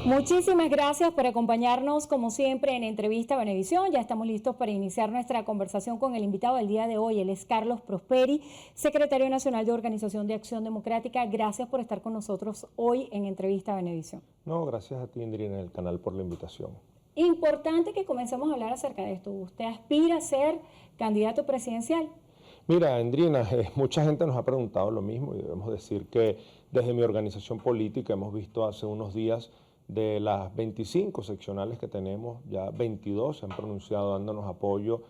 Muchísimas gracias por acompañarnos como siempre en Entrevista Venevisión. Ya estamos listos para iniciar nuestra conversación con el invitado del día de hoy. Él es Carlos Prosperi, secretario nacional de Organización de Acción Democrática. Gracias por estar con nosotros hoy en Entrevista Venevisión. No, gracias a ti, Indri, en el canal por la invitación. Importante que comencemos a hablar acerca de esto. ¿Usted aspira a ser candidato presidencial? Mira, Endrina, mucha gente nos ha preguntado lo mismo y debemos decir que desde mi organización política hemos visto hace unos días de las 25 seccionales que tenemos, ya 22 se han pronunciado dándonos apoyo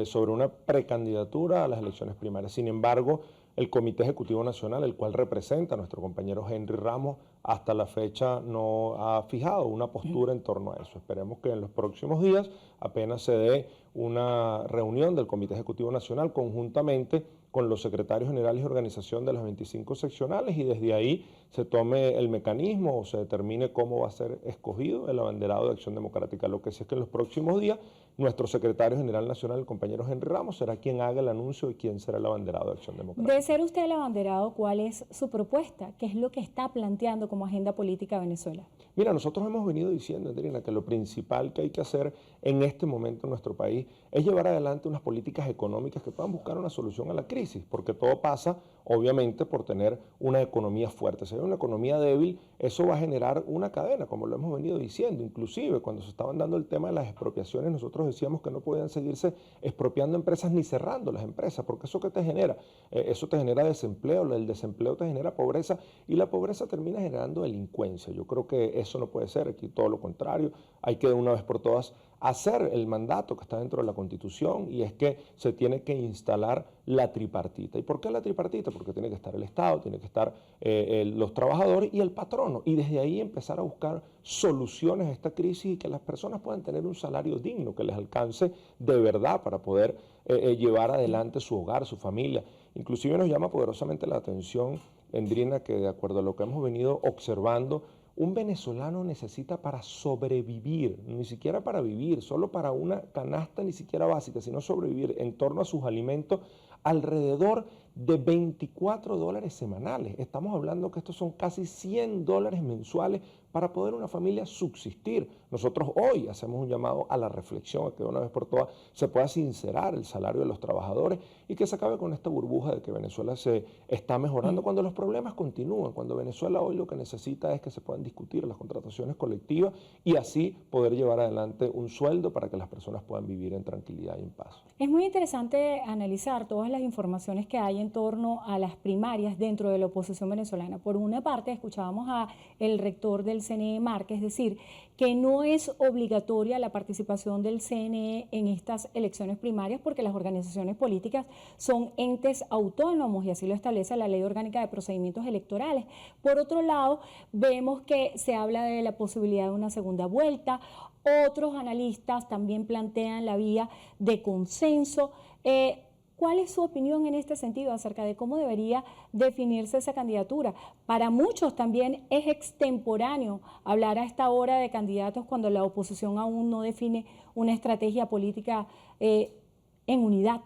sobre una precandidatura a las elecciones primarias. Sin embargo, el Comité Ejecutivo Nacional, el cual representa a nuestro compañero Henry Ramos, hasta la fecha no ha fijado una postura en torno a eso. Esperemos que en los próximos días apenas se dé una reunión del Comité Ejecutivo Nacional conjuntamente con los secretarios generales de organización de las 25 seccionales y desde ahí se tome el mecanismo o se determine cómo va a ser escogido el abanderado de Acción Democrática. Lo que sí es que en los próximos días nuestro secretario general nacional, el compañero Henry Ramos, será quien haga el anuncio de quién será el abanderado de Acción Democrática. De ser usted el abanderado, ¿cuál es su propuesta? ¿Qué es lo que está planteando como agenda política de Venezuela? Mira, nosotros hemos venido diciendo, Andrina, que lo principal que hay que hacer en este momento en nuestro país es llevar adelante unas políticas económicas que puedan buscar una solución a la crisis, porque todo pasa, obviamente, por tener una economía fuerte. Si hay una economía débil, eso va a generar una cadena, como lo hemos venido diciendo. Inclusive, cuando se estaban dando el tema de las expropiaciones, nosotros decíamos que no podían seguirse expropiando empresas ni cerrando las empresas, porque eso que te genera, eso te genera desempleo, el desempleo te genera pobreza y la pobreza termina generando delincuencia. Yo creo que eso no puede ser, aquí todo lo contrario, hay que de una vez por todas hacer el mandato que está dentro de la Constitución y es que se tiene que instalar la tripartita. ¿Y por qué la tripartita? Porque tiene que estar el Estado, tiene que estar los trabajadores y el patrono y desde ahí empezar a buscar soluciones a esta crisis y que las personas puedan tener un salario digno que les alcance de verdad para poder llevar adelante su hogar, su familia. Inclusive nos llama poderosamente la atención, Endrina, que de acuerdo a lo que hemos venido observando, un venezolano necesita para sobrevivir, ni siquiera para vivir, solo para una canasta ni siquiera básica, sino sobrevivir en torno a sus alimentos, alrededor de $24 semanales. Estamos hablando que estos son casi $100 mensuales para poder una familia subsistir. Nosotros hoy hacemos un llamado a la reflexión, a que de una vez por todas se pueda sincerar el salario de los trabajadores y que se acabe con esta burbuja de que Venezuela se está mejorando cuando los problemas continúan, cuando Venezuela hoy lo que necesita es que se puedan discutir las contrataciones colectivas y así poder llevar adelante un sueldo para que las personas puedan vivir en tranquilidad y en paz. Es muy interesante analizar todas las informaciones que hay en torno a las primarias dentro de la oposición venezolana. Por una parte, escuchábamos al rector del CNE Márquez decir que no es obligatoria la participación del CNE en estas elecciones primarias porque las organizaciones políticas son entes autónomos y así lo establece la Ley Orgánica de Procedimientos Electorales. Por otro lado, vemos que se habla de la posibilidad de una segunda vuelta. Otros analistas también plantean la vía de consenso. ¿Cuál es su opinión en este sentido acerca de cómo debería definirse esa candidatura? Para muchos también es extemporáneo hablar a esta hora de candidatos cuando la oposición aún no define una estrategia política en unidad.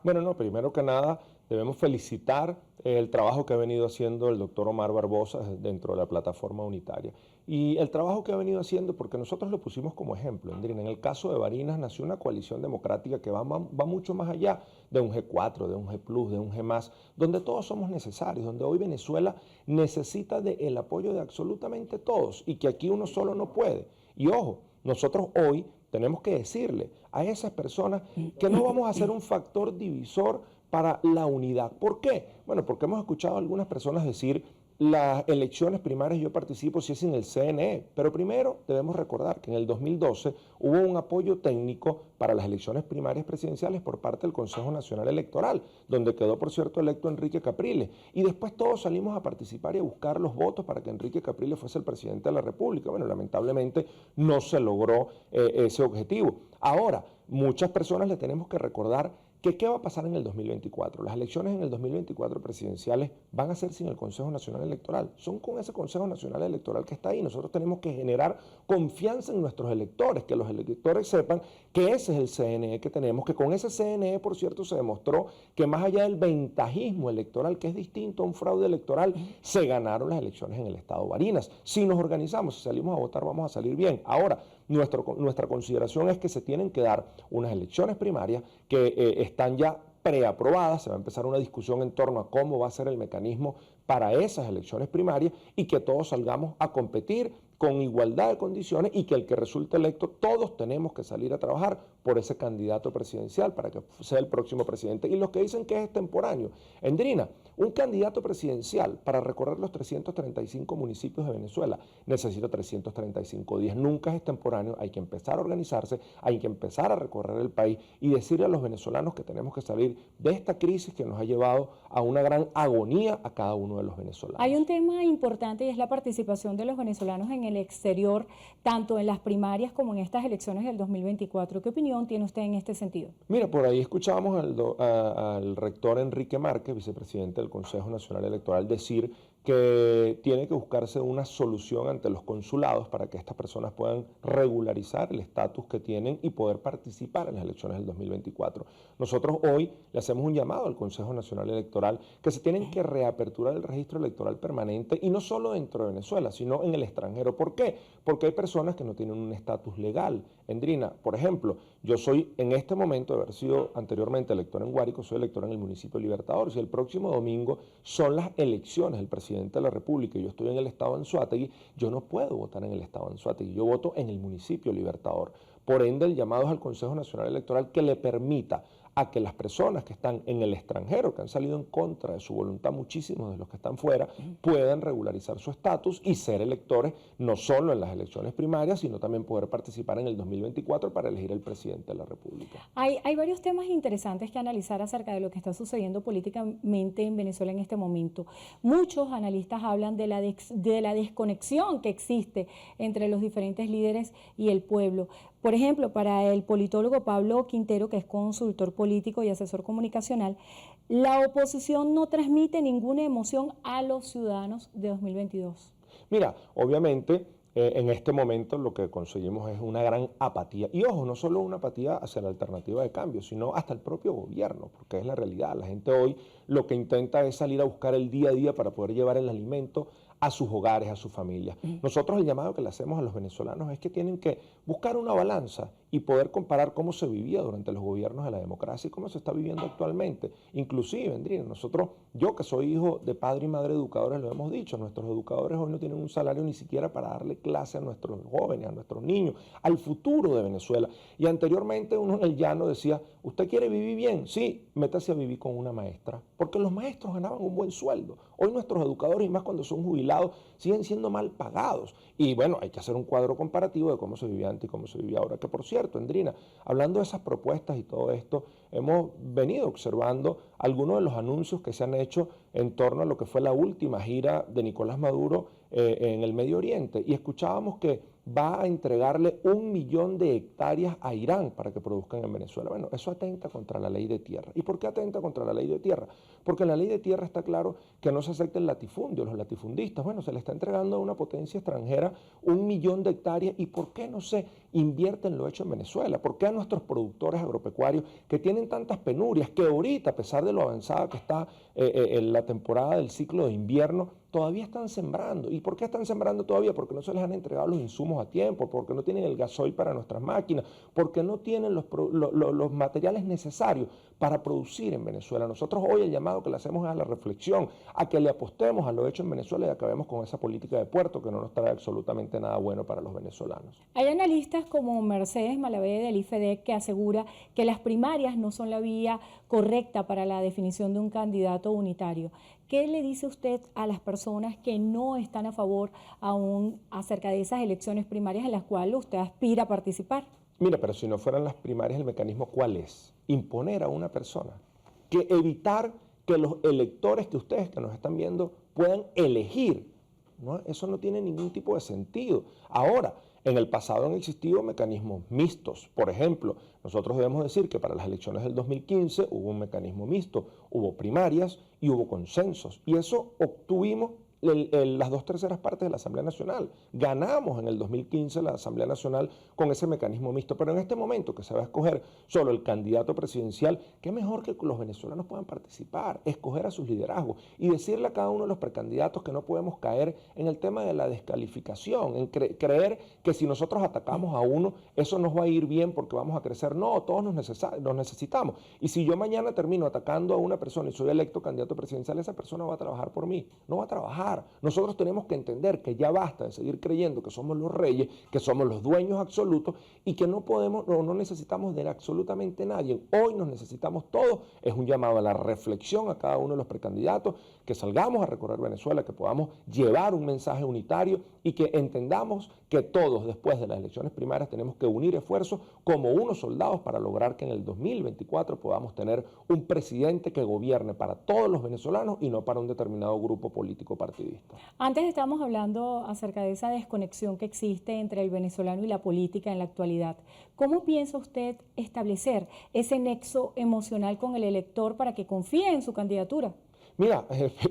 Bueno, no, primero que nada debemos felicitar el trabajo que ha venido haciendo el doctor Omar Barbosa dentro de la plataforma unitaria. Y el trabajo que ha venido haciendo, porque nosotros lo pusimos como ejemplo, Andrina, en el caso de Barinas nació una coalición democrática que va mucho más allá de un G4, de un G+, de un G+, donde todos somos necesarios, donde hoy Venezuela necesita del apoyo de absolutamente todos y que aquí uno solo no puede. Y ojo, nosotros hoy tenemos que decirle a esas personas que no vamos a ser un factor divisor para la unidad. ¿Por qué? Bueno, porque hemos escuchado a algunas personas decir las elecciones primarias yo participo si es en el CNE, pero primero debemos recordar que en el 2012 hubo un apoyo técnico para las elecciones primarias presidenciales por parte del Consejo Nacional Electoral, donde quedó, por cierto, electo Enrique Capriles, y después todos salimos a participar y a buscar los votos para que Enrique Capriles fuese el presidente de la República. Bueno, lamentablemente no se logró ese objetivo. Ahora, muchas personas le tenemos que recordar ¿Qué va a pasar en el 2024? Las elecciones en el 2024 presidenciales van a ser sin el Consejo Nacional Electoral. Son con ese Consejo Nacional Electoral que está ahí. Nosotros tenemos que generar confianza en nuestros electores, que los electores sepan que ese es el CNE que tenemos, que con ese CNE, por cierto, se demostró que más allá del ventajismo electoral, que es distinto a un fraude electoral, se ganaron las elecciones en el estado Barinas. Si nos organizamos, si salimos a votar, vamos a salir bien. Ahora, nuestra consideración es que se tienen que dar unas elecciones primarias que están ya preaprobadas, se va a empezar una discusión en torno a cómo va a ser el mecanismo para esas elecciones primarias y que todos salgamos a competir con igualdad de condiciones y que el que resulte electo, todos tenemos que salir a trabajar por ese candidato presidencial para que sea el próximo presidente. Y los que dicen que es extemporáneo, Endrina, un candidato presidencial para recorrer los 335 municipios de Venezuela necesita 335 días, nunca es extemporáneo, hay que empezar a organizarse, hay que empezar a recorrer el país y decirle a los venezolanos que tenemos que salir de esta crisis que nos ha llevado a una gran agonía a cada uno de los venezolanos. Hay un tema importante y es la participación de los venezolanos en el exterior, tanto en las primarias como en estas elecciones del 2024. ¿Qué opinión tiene usted en este sentido? Mira, por ahí escuchábamos al rector Enrique Márquez, vicepresidente del Consejo Nacional Electoral, decir que tiene que buscarse una solución ante los consulados para que estas personas puedan regularizar el estatus que tienen y poder participar en las elecciones del 2024. Nosotros hoy le hacemos un llamado al Consejo Nacional Electoral que se tienen que reaperturar el registro electoral permanente y no solo dentro de Venezuela, sino en el extranjero. ¿Por qué? Porque hay personas que no tienen un estatus legal. Endrina, por ejemplo, yo soy en este momento, de haber sido anteriormente elector en Guárico, soy elector en el municipio de Libertador. Y el próximo domingo son las elecciones del presidente de la República y yo estoy en el estado de Anzoátegui, yo no puedo votar en el estado de Anzoátegui, yo voto en el municipio Libertador. Por ende, el llamado es al Consejo Nacional Electoral que le permita a que las personas que están en el extranjero, que han salido en contra de su voluntad, muchísimos de los que están fuera, puedan regularizar su estatus y ser electores, no solo en las elecciones primarias, sino también poder participar en el 2024 para elegir el presidente de la República. Hay varios temas interesantes que analizar acerca de lo que está sucediendo políticamente en Venezuela en este momento. Muchos analistas hablan de la desconexión que existe entre los diferentes líderes y el pueblo. Por ejemplo, para el politólogo Pablo Quintero, que es consultor político y asesor comunicacional, la oposición no transmite ninguna emoción a los ciudadanos de 2022. Mira, obviamente en este momento lo que conseguimos es una gran apatía. Y ojo, no solo una apatía hacia la alternativa de cambio, sino hasta el propio gobierno, porque es la realidad. La gente hoy lo que intenta es salir a buscar el día a día para poder llevar el alimento a sus hogares, a sus familias. Nosotros el llamado que le hacemos a los venezolanos es que tienen que buscar una balanza y poder comparar cómo se vivía durante los gobiernos de la democracia y cómo se está viviendo actualmente. Inclusive, Endrina, nosotros, yo que soy hijo de padre y madre educadores, lo hemos dicho, nuestros educadores hoy no tienen un salario ni siquiera para darle clase a nuestros jóvenes, a nuestros niños, al futuro de Venezuela. Y anteriormente uno en el llano decía, ¿usted quiere vivir bien? Sí, métase a vivir con una maestra, porque los maestros ganaban un buen sueldo. Hoy nuestros educadores, y más cuando son jubilados, siguen siendo mal pagados. Y bueno, hay que hacer un cuadro comparativo de cómo se vivía antes y cómo se vivía ahora. Que por cierto, Endrina, hablando de esas propuestas y todo esto, hemos venido observando algunos de los anuncios que se han hecho en torno a lo que fue la última gira de Nicolás Maduro en el Medio Oriente. Y escuchábamos que va a entregarle 1 millón de hectáreas a Irán para que produzcan en Venezuela. Bueno, eso atenta contra la ley de tierra. ¿Y por qué atenta contra la ley de tierra? Porque en la ley de tierra está claro que no se acepta el latifundio, los latifundistas. Bueno, se le está entregando a una potencia extranjera 1 millón de hectáreas. ¿Y por qué no se invierte en lo hecho en Venezuela? ¿Por qué a nuestros productores agropecuarios que tienen tantas penurias, que ahorita, a pesar de lo avanzada que está en la temporada del ciclo de invierno, todavía están sembrando? ¿Y por qué están sembrando todavía? Porque no se les han entregado los insumos a tiempo, porque no tienen el gasoil para nuestras máquinas, porque no tienen los materiales necesarios para producir en Venezuela. Nosotros hoy el llamado que le hacemos es a la reflexión, a que le apostemos a lo hecho en Venezuela y acabemos con esa política de puerto que no nos trae absolutamente nada bueno para los venezolanos. Hay analistas como Mercedes Malavé del IFEDEC que asegura que las primarias no son la vía correcta para la definición de un candidato unitario. ¿Qué le dice usted a las personas que no están a favor aún acerca de esas elecciones primarias en las cuales usted aspira a participar? Mira, pero si no fueran las primarias, el mecanismo, ¿cuál es? Imponer a una persona, que evitar que los electores que ustedes que nos están viendo puedan elegir, ¿no? Eso no tiene ningún tipo de sentido. Ahora, En el pasado han existido mecanismos mixtos. Por ejemplo, nosotros debemos decir que para las elecciones del 2015 hubo un mecanismo mixto, hubo primarias y hubo consensos. Y eso obtuvimos las 2/3 partes de la Asamblea Nacional. Ganamos en el 2015 la Asamblea Nacional con ese mecanismo mixto, pero en este momento que se va a escoger solo el candidato presidencial, qué mejor que los venezolanos puedan participar, escoger a sus liderazgos y decirle a cada uno de los precandidatos que no podemos caer en el tema de la descalificación, en creer que si nosotros atacamos a uno, eso nos va a ir bien porque vamos a crecer. No, todos nos necesitamos. Y si yo mañana termino atacando a una persona y soy electo candidato presidencial, esa persona va a trabajar por mí, no va a trabajar. Nosotros tenemos que entender que ya basta de seguir creyendo que somos los reyes, que somos los dueños absolutos y que no necesitamos de absolutamente nadie. Hoy nos necesitamos todos. Es un llamado a la reflexión a cada uno de los precandidatos, que salgamos a recorrer Venezuela, que podamos llevar un mensaje unitario y que entendamos que todos después de las elecciones primarias tenemos que unir esfuerzos como unos soldados para lograr que en el 2024 podamos tener un presidente que gobierne para todos los venezolanos y no para un determinado grupo político partidista. Antes estábamos hablando acerca de esa desconexión que existe entre el venezolano y la política en la actualidad. ¿Cómo piensa usted establecer ese nexo emocional con el elector para que confíe en su candidatura? Mira,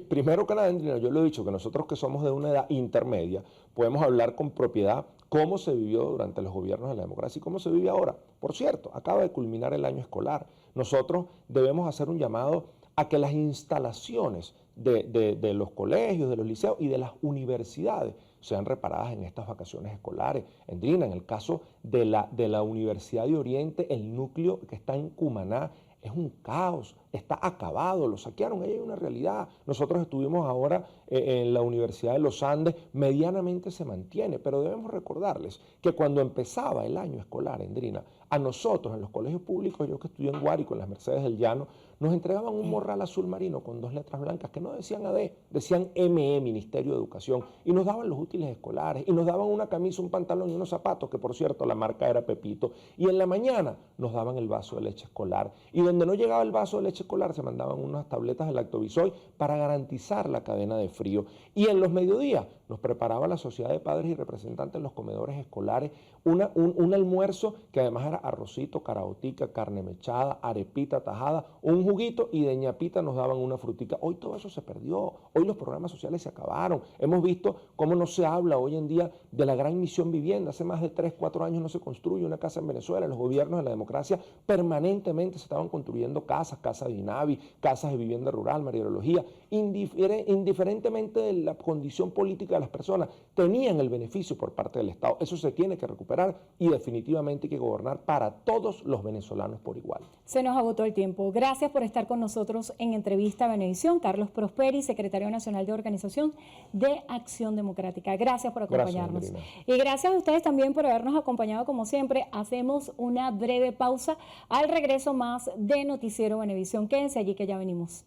primero que nada, Andrina, yo lo he dicho, que nosotros que somos de una edad intermedia, podemos hablar con propiedad cómo se vivió durante los gobiernos de la democracia y cómo se vive ahora. Por cierto, acaba de culminar el año escolar. Nosotros debemos hacer un llamado a que las instalaciones de los colegios, de los liceos y de las universidades sean reparadas en estas vacaciones escolares. Andrina, en el caso de la Universidad de Oriente, el núcleo que está en Cumaná, es un caos, está acabado, lo saquearon, ahí hay una realidad. Nosotros estuvimos ahora en la Universidad de los Andes, medianamente se mantiene, pero debemos recordarles que cuando empezaba el año escolar, Andrina, a nosotros en los colegios públicos, yo que estudié en Guárico, en las Mercedes del Llano, nos entregaban un morral azul marino con 2 letras blancas que no decían AD, decían ME, Ministerio de Educación, y nos daban los útiles escolares, y nos daban una camisa, un pantalón y unos zapatos, que por cierto la marca era Pepito, y en la mañana nos daban el vaso de leche escolar, y donde no llegaba el vaso de leche escolar se mandaban unas tabletas de lactobisoy para garantizar la cadena de frío, y en los mediodías nos preparaba la Sociedad de Padres y Representantes en los comedores escolares un almuerzo que además era arrocito, caraotica, carne mechada, arepita tajada, un juguito y de ñapita nos daban una frutica. Hoy todo eso se perdió, hoy los programas sociales se acabaron. Hemos visto cómo no se habla hoy en día de la gran misión vivienda. Hace más de 3, 4 años no se construye una casa en Venezuela. Los gobiernos de la democracia permanentemente se estaban construyendo casas de INAVI, casas de vivienda rural, mariología, indiferentemente de la condición política de las personas, tenían el beneficio por parte del Estado. Eso se tiene que recuperar y definitivamente hay que gobernar para todos los venezolanos por igual. Se nos agotó el tiempo. Gracias por estar con nosotros en Entrevista a Venevisión. Carlos Prosperi, secretario nacional de Organización de Acción Democrática. Gracias por acompañarnos. Gracias, y gracias a ustedes también por habernos acompañado como siempre. Hacemos una breve pausa. Al regreso más de Noticiero Venevisión. Quédense allí que ya venimos.